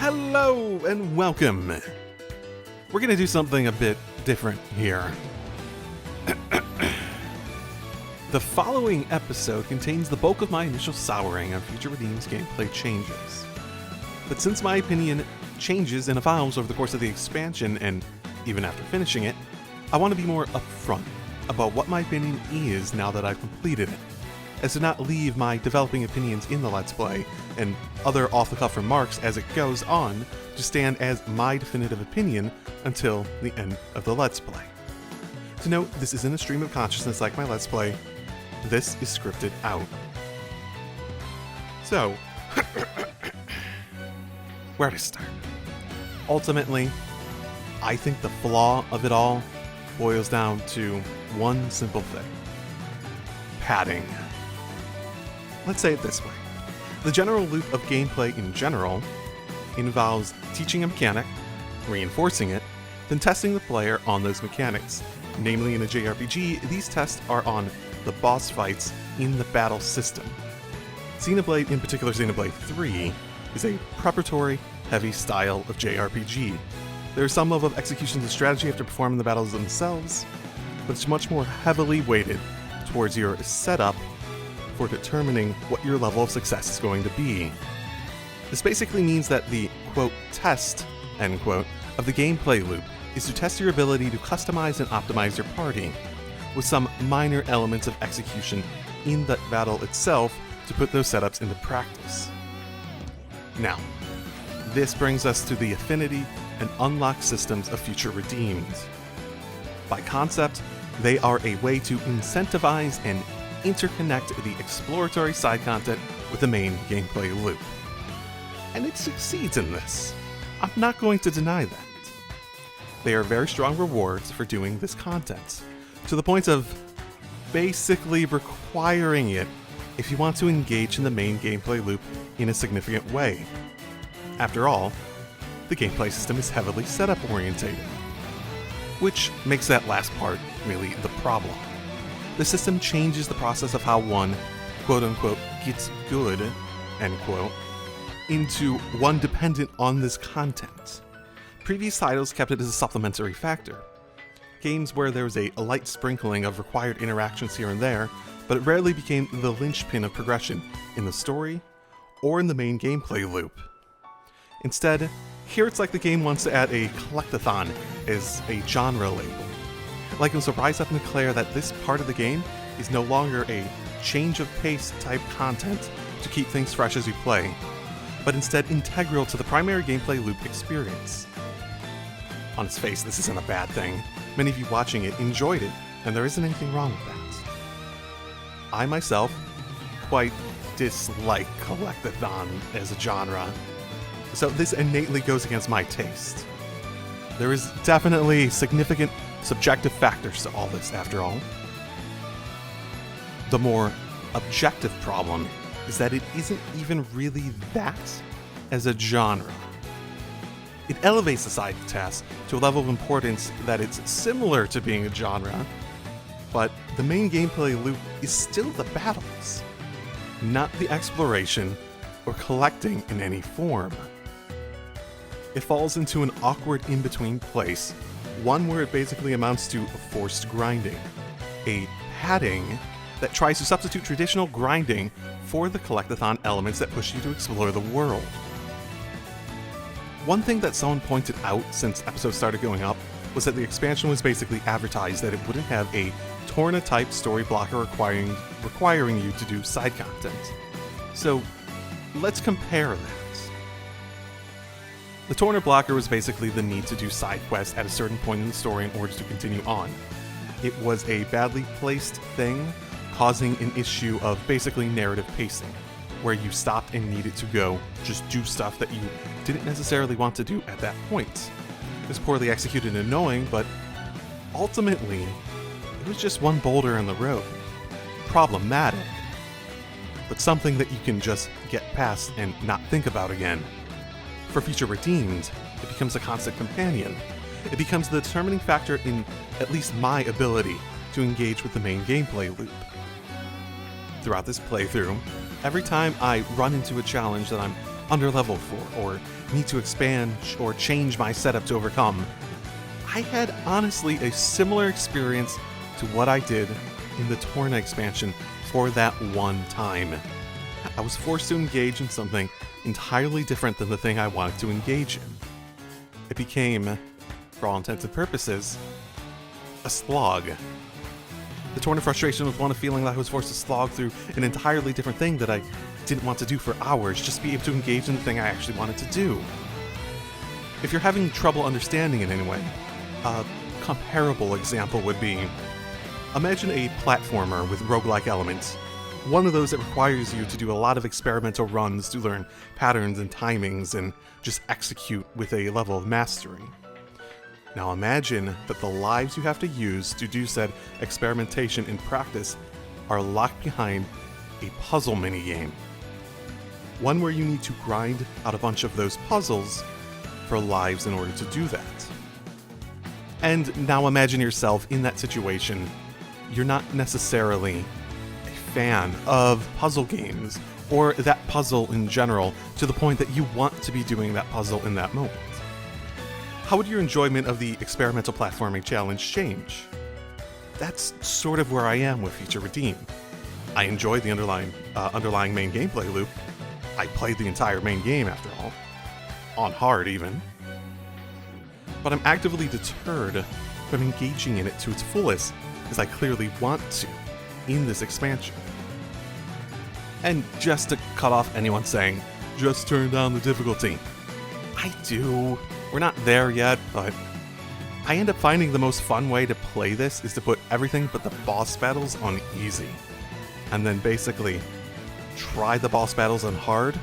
Hello and welcome. We're going to do something a bit different here. The following episode contains the bulk of my initial souring on Future Redeem's gameplay changes. But since my opinion changes and evolves over the course of the expansion and even after finishing it, I want to be more upfront about what my opinion is now that I've completed it, as to not leave my developing opinions in the Let's Play and other off-the-cuff remarks as it goes on to stand as my definitive opinion until the end of the Let's Play. To note, this isn't a stream of consciousness like my Let's Play. This is scripted out. So, where to start? Ultimately, I think the flaw of it all boils down to one simple thing: padding. Let's say it this way. The general loop of gameplay in general involves teaching a mechanic, reinforcing it, then testing the player on those mechanics. Namely, in a JRPG, these tests are on the boss fights in the battle system. Xenoblade, in particular Xenoblade 3, is a preparatory, heavy style of JRPG. There is some level of execution and strategy after performing the battles themselves, but it's much more heavily weighted towards your setup for determining what your level of success is going to be. This basically means that the, quote, test, end quote, of the gameplay loop is to test your ability to customize and optimize your party, with some minor elements of execution in the battle itself to put those setups into practice. Now, this brings us to the affinity and unlock systems of Future Redeemed. By concept, they are a way to incentivize and interconnect the exploratory side content with the main gameplay loop. And it succeeds in this. I'm not going to deny that. They are very strong rewards for doing this content, to the point of basically requiring it if you want to engage in the main gameplay loop in a significant way. After all, the gameplay system is heavily setup orientated, which makes that last part really the problem. The system changes the process of how one, quote-unquote, gets good, end quote, into one dependent on this content. Previous titles kept it as a supplementary factor. Games where there was a light sprinkling of required interactions here and there, but it rarely became the linchpin of progression in the story or in the main gameplay loop. Instead, here it's like the game wants to add a collectathon as a genre label. Like it was to rise up and declare that this part of the game is no longer a change of pace type content to keep things fresh as you play, but instead integral to the primary gameplay loop experience. On its face, this isn't a bad thing. Many of you watching it enjoyed it, and there isn't anything wrong with that. I myself quite dislike collectathon as a genre, so this innately goes against my taste. There is definitely significant subjective factors to all this, after all. The more objective problem is that it isn't even really that as a genre. It elevates the side task to a level of importance that it's similar to being a genre, but the main gameplay loop is still the battles, not the exploration or collecting in any form. It falls into an awkward in-between place, one where it basically amounts to forced grinding, a padding that tries to substitute traditional grinding for the collectathon elements that push you to explore the world. One thing that someone pointed out since episodes started going up was that the expansion was basically advertised that it wouldn't have a Torna-type story blocker requiring you to do side content. So, let's compare that. The Torna blocker was basically the need to do side quests at a certain point in the story in order to continue on. It was a badly placed thing, causing an issue of basically narrative pacing, where you stopped and needed to go just do stuff that you didn't necessarily want to do at that point. It was poorly executed and annoying, but ultimately, it was just one boulder in the road. Problematic, but something that you can just get past and not think about again. For Future Redeemed, it becomes a constant companion. It becomes the determining factor in at least my ability to engage with the main gameplay loop. Throughout this playthrough, every time I run into a challenge that I'm underleveled for, or need to expand or change my setup to overcome. I had honestly a similar experience to what I did in the Torna expansion for that one time. I was forced to engage in something entirely different than the thing I wanted to engage in. It became, for all intents and purposes, a slog. The Torna frustration was one of feeling that I was forced to slog through an entirely different thing that I didn't want to do for hours, just to be able to engage in the thing I actually wanted to do. If you're having trouble understanding it anyway, a comparable example would be, imagine a platformer with roguelike elements. One of those that requires you to do a lot of experimental runs to learn patterns and timings and just execute with a level of mastery. Now imagine that the lives you have to use to do said experimentation in practice are locked behind a puzzle minigame. One where you need to grind out a bunch of those puzzles for lives in order to do that. And now imagine yourself in that situation. You're not necessarily a fan of puzzle games, or that puzzle in general, to the point that you want to be doing that puzzle in that moment. How would your enjoyment of the experimental platforming challenge change? That's sort of where I am with Future Redeem. I enjoyed the underlying main gameplay loop. I played the entire main game after all, on hard even. But I'm actively deterred from engaging in it to its fullest, as I clearly want to in this expansion. And just to cut off anyone saying, just turn down the difficulty. I do. We're not there yet, but I end up finding the most fun way to play this is to put everything but the boss battles on easy. And then basically try the boss battles on hard.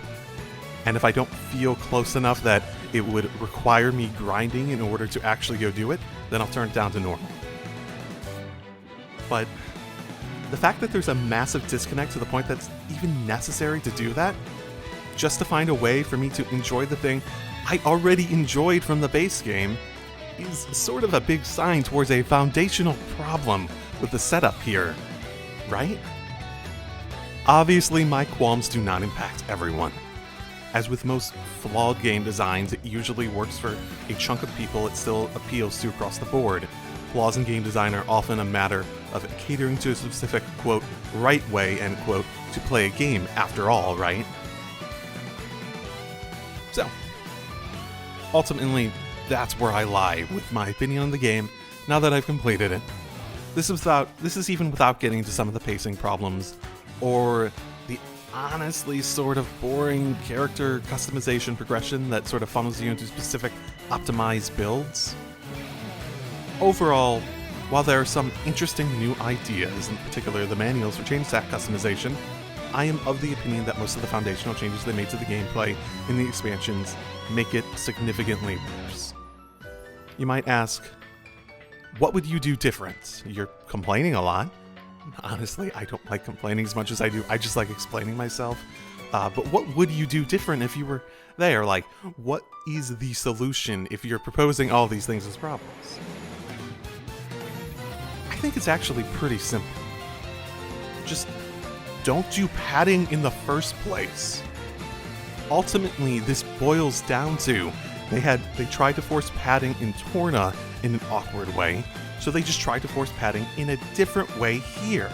And if I don't feel close enough that it would require me grinding in order to actually go do it, then I'll turn it down to normal. But the fact that there's a massive disconnect to the point that's even necessary to do that, just to find a way for me to enjoy the thing I already enjoyed from the base game, is sort of a big sign towards a foundational problem with the setup here, right? Obviously, my qualms do not impact everyone. As with most flawed game designs, it usually works for a chunk of people it still appeals to across the board. Flaws in game design are often a matter of catering to a specific, quote, right way, end quote, to play a game after all, right? So, ultimately, that's where I lie with my opinion on the game now that I've completed it. This is even without getting to some of the pacing problems, or the honestly sort of boring character customization progression that sort of funnels you into specific optimized builds. Overall, while there are some interesting new ideas, in particular the manuals for chain stack customization, I am of the opinion that most of the foundational changes they made to the gameplay in the expansions make it significantly worse. You might ask, what would you do different? You're complaining a lot. Honestly, I don't like complaining as much as I do. I just like explaining myself. But what would you do different if you were there? Like, what is the solution if you're proposing all these things as problems? I think it's actually pretty simple. Just don't do padding in the first place. Ultimately, this boils down to they tried to force padding in Torna in an awkward way, so they just tried to force padding in a different way here.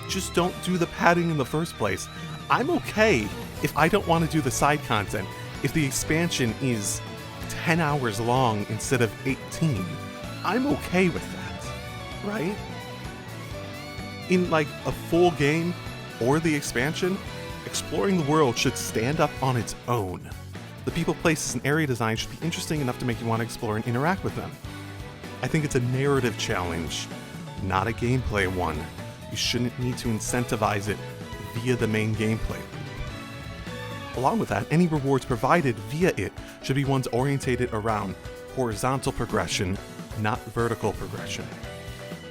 Just don't do the padding in the first place. I'm okay if I don't want to do the side content, if the expansion is 10 hours long instead of 18. I'm okay with that, right? In like a full game or the expansion, exploring the world should stand up on its own. The people, places, and area design should be interesting enough to make you want to explore and interact with them. I think it's a narrative challenge, not a gameplay one. You shouldn't need to incentivize it via the main gameplay. Along with that, any rewards provided via it should be ones orientated around horizontal progression, not vertical progression.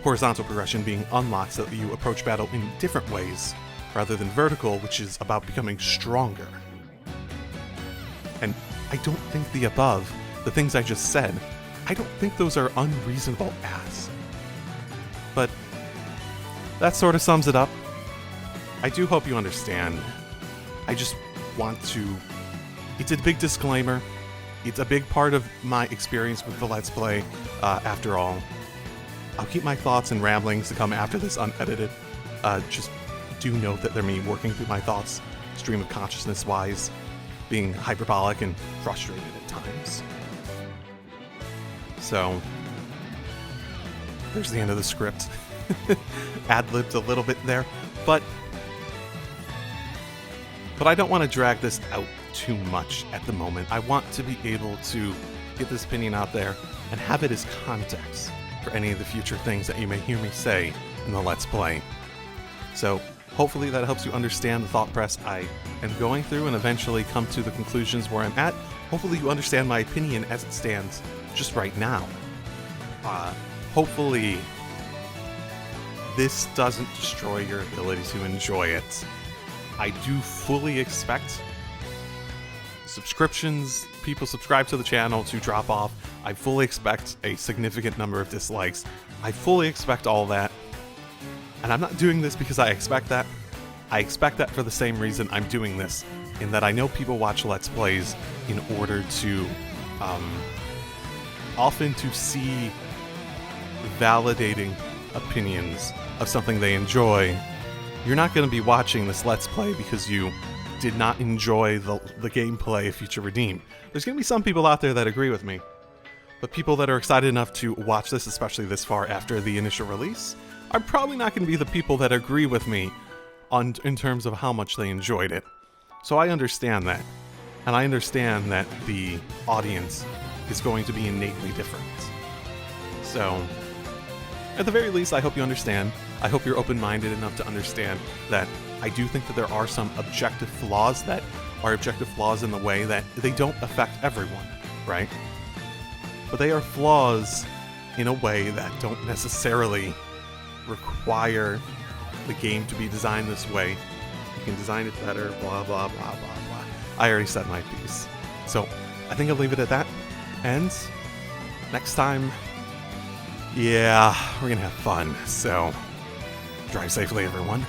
Horizontal progression being unlocked so that you approach battle in different ways, rather than vertical, which is about becoming stronger. And I don't think the above, the things I just said, I don't think those are unreasonable asks. But that sort of sums it up. I do hope you understand. I just want to... It's a big disclaimer. It's a big part of my experience with the Let's Play, after all. I'll keep my thoughts and ramblings to come after this unedited. Just do note that they're me working through my thoughts, stream of consciousness-wise, being hyperbolic and frustrated at times. So, there's the end of the script. Ad-libbed a little bit there, but I don't want to drag this out too much at the moment. I want to be able to get this opinion out there and have it as context for any of the future things that you may hear me say in the Let's Play. So, hopefully that helps you understand the thought process I am going through and eventually come to the conclusions where I'm at. Hopefully you understand my opinion as it stands just right now. Hopefully this doesn't destroy your ability to enjoy it. I do fully expect subscriptions, people subscribe to the channel, to drop off. I fully expect a significant number of dislikes. I fully expect all that. And I'm not doing this because I expect that. I expect that for the same reason I'm doing this, in that I know people watch Let's Plays in order to, often to see validating opinions of something they enjoy. You're not going to be watching this Let's Play because you did not enjoy the gameplay of Future Redeem. There's going to be some people out there that agree with me, but people that are excited enough to watch this, especially this far after the initial release, are probably not going to be the people that agree with me in terms of how much they enjoyed it. So I understand that, and I understand that the audience is going to be innately different. So, at the very least, I hope you understand. I hope you're open-minded enough to understand that I do think that there are some objective flaws that are objective flaws in the way that they don't affect everyone, right? But they are flaws in a way that don't necessarily require the game to be designed this way. You can design it better, blah, blah, blah, blah, blah. I already said my piece. So, I think I'll leave it at that. And next time, yeah, we're gonna have fun. So, drive safely, everyone.